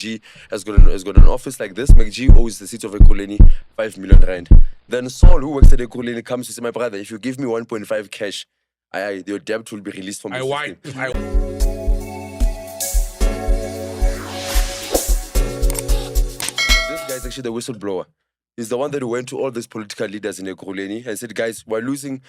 MacG has got an office like this. MacG owes the City of Ekurhuleni 5 million rand. Then Saul, who works at Ekurhuleni, comes to say, my brother, if you give me 1.5 cash, your debt will be released from the system. This guy is actually the whistleblower. He's the one that went to all these political leaders in Ekurhuleni and said, guys, we're losing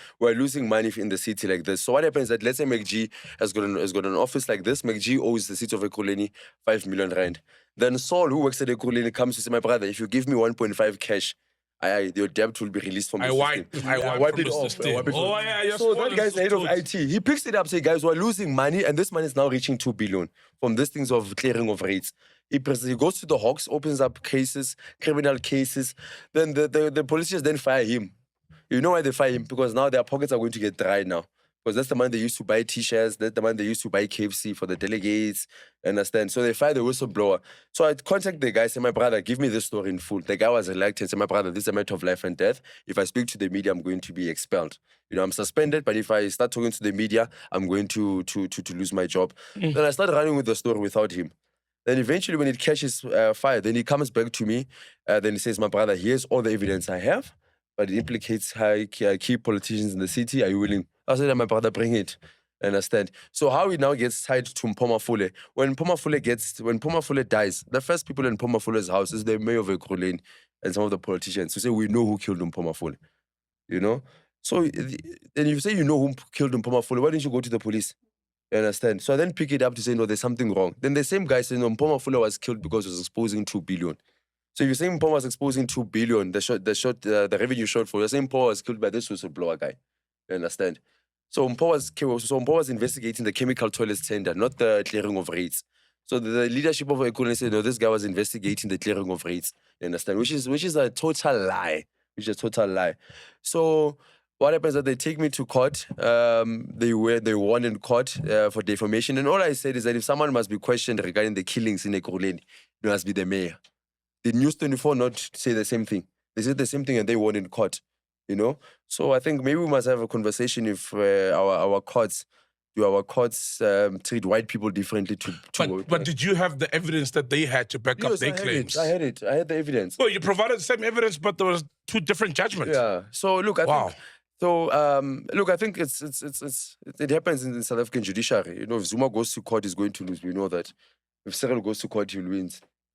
money in the city like this. So what happens is that, let's say MacG has got an office like this. MacG owes the City of Ekurhuleni 5 million rand. Then Saul, who works at Ekurhuleni, comes to say, my brother, if you give me 1.5 cash, your debt will be released from the system. I wipe it off. So that guy's the head of IT. He picks it up, say, guys, we're losing money, and this money is now reaching 2 billion from these things of clearing of rates. He goes to the Hawks, opens up cases, criminal cases. Then the politicians then fire him. You know why they fire him? Because now their pockets are going to get dry now. Because that's the money they used to buy T-shirts, that's the money they used to buy KFC for the delegates, understand? So they fire the whistleblower. So I contact the guy, say, my brother, give me this story in full. The guy was reluctant, say, my brother, this is a matter of life and death. If I speak to the media, I'm going to be expelled. You know, I'm suspended, but if I start talking to the media, I'm going to lose my job. Then I started running with the story without him. Then eventually when it catches fire, then he comes back to me. Then he says, my brother, here's all the evidence I have, but it implicates key politicians in the city. Are you willing? I said, my brother, bring it. Understand? So how he now gets tied to Ompo Maf. When Ompo Maf dies, the first people in Ompo Maf's house is the mayor of Ekurhuleni and some of the politicians who say, we know who killed Ompo Maf. You know? So then you say you know who killed Ompo Maf, why didn't you go to the police? You understand? So I then pick it up to say, no, there's something wrong. Then the same guy says, no, Ompo Maf was killed because he was exposing 2 billion. So if you're saying Ompo was exposing 2 billion, the revenue shortfall, you're saying Ompo was killed by this whistleblower guy. You understand? So Ompo was investigating the chemical toilets tender, not the clearing of rates. So the leadership of Ekurhuleni said, no, this guy was investigating the clearing of rates. You understand? Which is a total lie. So what happens is that they take me to court. They won in court for defamation. And all I said is that if someone must be questioned regarding the killings in Ekurhuleni, it must be the mayor. Did News 24 not say the same thing? They said the same thing and they won in court. You know? So I think maybe we must have a conversation if our courts treat white people differently But did you have the evidence that they had to back up their claims? I had it. I had the evidence. Well, you provided the same evidence, but there was 2 different judgments. Yeah. So look, I think it happens in the South African judiciary. You know, if Zuma goes to court, he's going to lose. We know that. If Cyril goes to court, he'll win.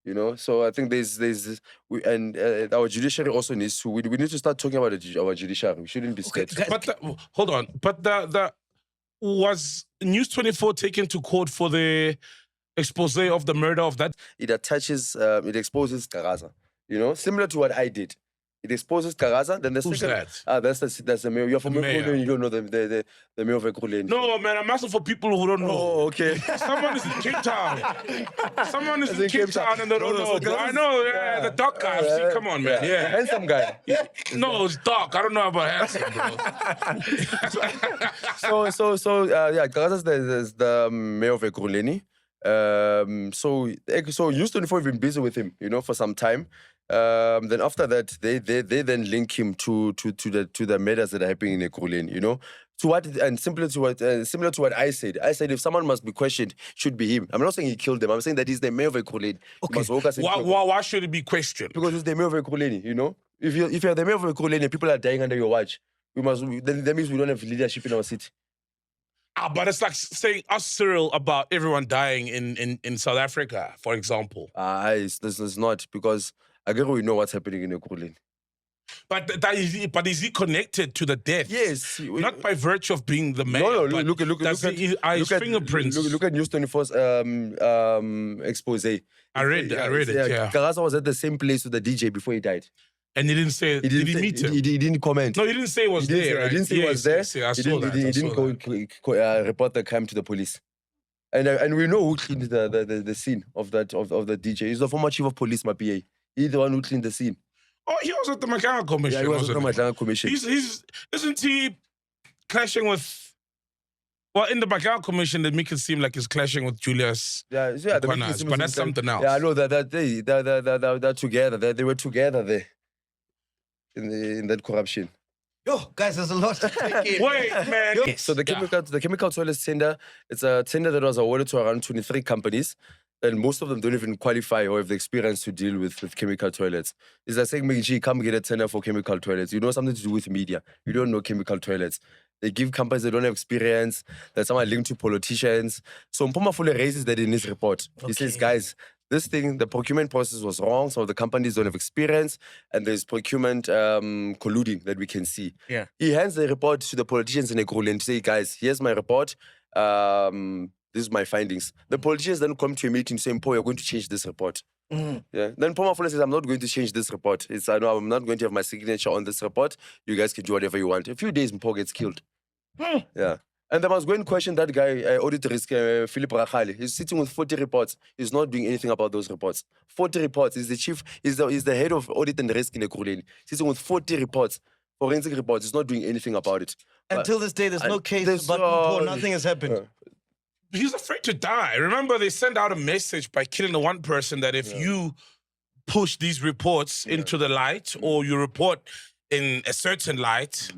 You know, so I think our judiciary also needs to. We need to start talking about our judiciary. We shouldn't be scared. Okay, but hold on. But was News 24 taken to court for the expose of the murder of that? It exposes Kagaza. You know, similar to what I did. It exposes Kagaza. Then the Who's second, that? That's the mayor. You're from Ekurhuleni. You don't know the mayor of Ekurhuleni. No, man. I'm asking for people who don't know. Oh, okay. Someone is in Cape Town. Someone is in Cape Town and they don't know. I know. Yeah, the dark guy. See, come on, man. Yeah, handsome guy. No, it's dark. I don't know about handsome, bro. Kagaza is the mayor of Ekurhuleni. So News 24 have been busy with him, you know, for some time. Then after that, they then link him to the murders that are happening in Ekurhuleni, you know. Similar to what I said. I said if someone must be questioned, should be him. I'm not saying he killed them. I'm saying that he's the mayor of Ekurhuleni. Okay. Why should he be questioned? Because he's the mayor of Ekurhuleni, you know. If you're the mayor of Ekurhuleni, people are dying under your watch. That means we don't have leadership in our city. But it's like saying us, Cyril, about everyone dying in South Africa, for example. This is not, because I guess we know what's happening in Ekurhuleni. But is he connected to the death? Yes. Not by virtue of being the mayor. No, look at fingerprints. Look at News 24's expose. I read it, yeah. Kagaza was at the same place with the DJ before he died. And he didn't say, did he meet him? He didn't comment. No, he didn't say he was there. He didn't say he was there. I saw that. He didn't report the crime to the police. And we know who cleaned the scene of the DJ. He's the former chief of police, my PA. He's the one who cleaned the scene. Oh, he was at the MacG Commission. Yeah, he was at the MacG Commission. Isn't he clashing with... Well, in the MacG Commission, they make it seem like he's clashing with Julius. But that's something else. Yeah, I know that they're together. They were together there in that corruption. Yo, guys, there's a lot to take in. Wait, man. So the chemical toilet tender, it's a tender that was awarded to around 23 companies. And most of them don't even qualify or have the experience to deal with chemical toilets. It's like saying, MacG, come get a tender for chemical toilets. You know something to do with media. You don't know chemical toilets. They give companies that don't have experience, that someone linked to politicians. So Ompo Maf raises that in his report. He says, guys, this thing, the procurement process was wrong. Some of the companies don't have experience, and there's procurement colluding that we can see. Yeah. He hands the report to the politicians in Ekurhuleni to say, guys, here's my report. This is my findings. The politicians then come to a meeting saying, Mpo, you're going to change this report. Yeah. Then Ompo Maf says, I'm not going to change this report. I know I'm not going to have my signature on this report. You guys can do whatever you want. A few days, Mpo gets killed. Yeah. And they must go and question that guy, auditor risk, Philip Rachali. He's sitting with 40 reports. He's not doing anything about those reports. 40 reports. He's the chief, he's the head of audit and risk in Ekurhuleni. Sitting with 40 reports, forensic reports. He's not doing anything about it. Until this day, there's no case, but nothing has happened. He's afraid to die. Remember, they send out a message by killing the one person that if you push these reports into the light or you report in a certain light...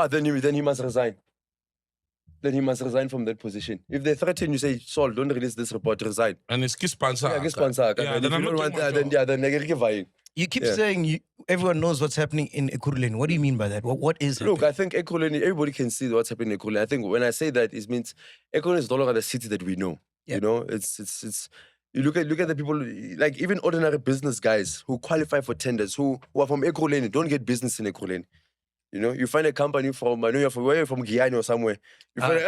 Then he must resign. Then he must resign from that position. If they threaten you, say, Saul, don't release this report, resign. And it's sponsor. Yeah, then You keep saying everyone knows what's happening in Ekurhuleni. What do you mean by that? What is happening? Look, I think Ekurhuleni, everybody can see what's happening in Ekurhuleni. I think when I say that, it means Ekurhuleni is no longer the city that we know. Yeah. You know, it's. You look at the people, like even ordinary business guys who qualify for tenders, who are from Ekurhuleni, don't get business in Ekurhuleni. You know, you find a company from, I know you're from, where you're from Guyana or somewhere. You find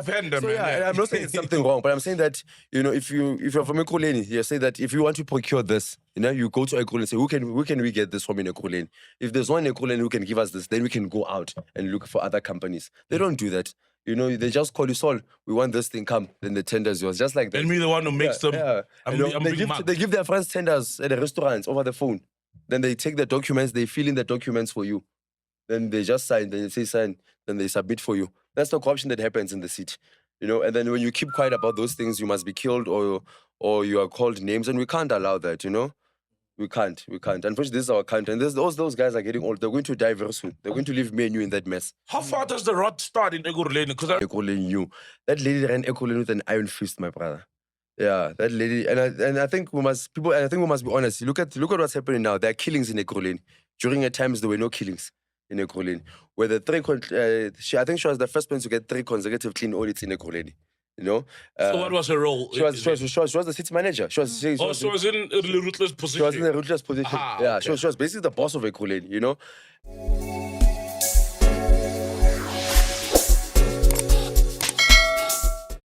Vendor, so, yeah, I'm not saying it's something wrong, but I'm saying that, you know, if you're from Ekurhuleni, you say that if you want to procure this, you know, you go to Ekurhuleni and say, who can we get this from in Ekurhuleni? If there's one in Ekurhuleni who can give us this, then we can go out and look for other companies. They don't do that. You know, they just call you, Saul, we want this thing, come. Then the tender's yours, just like that. And me the one who makes them. Yeah. They give their friends tenders at the restaurants over the phone. Then they take the documents, they fill in the documents for you. Then they just sign, then they say sign, then they submit for you. That's the corruption that happens in the city. You know, and then when you keep quiet about those things, you must be killed or you are called names, and we can't allow that, you know? We can't. Unfortunately, this is our country. And those guys are getting old. They're going to die very soon. They're going to leave me and you in that mess. How far does the rot start in Ekurhuleni? Because Ekurhuleni, that lady ran Ekurhuleni with an iron fist, my brother. Yeah, that lady, and I think we must be honest. Look at what's happening now. There are killings in Ekurhuleni. During at times there were no killings in Ekurhuleni. Where the I think she was the first person to get 3 consecutive clean audits in Ekurhuleni. You know. So what was her role? She was the city manager. She was in a ruthless position. She was in a ruthless position. Yeah, okay. She was basically the boss of Ekurhuleni. You know.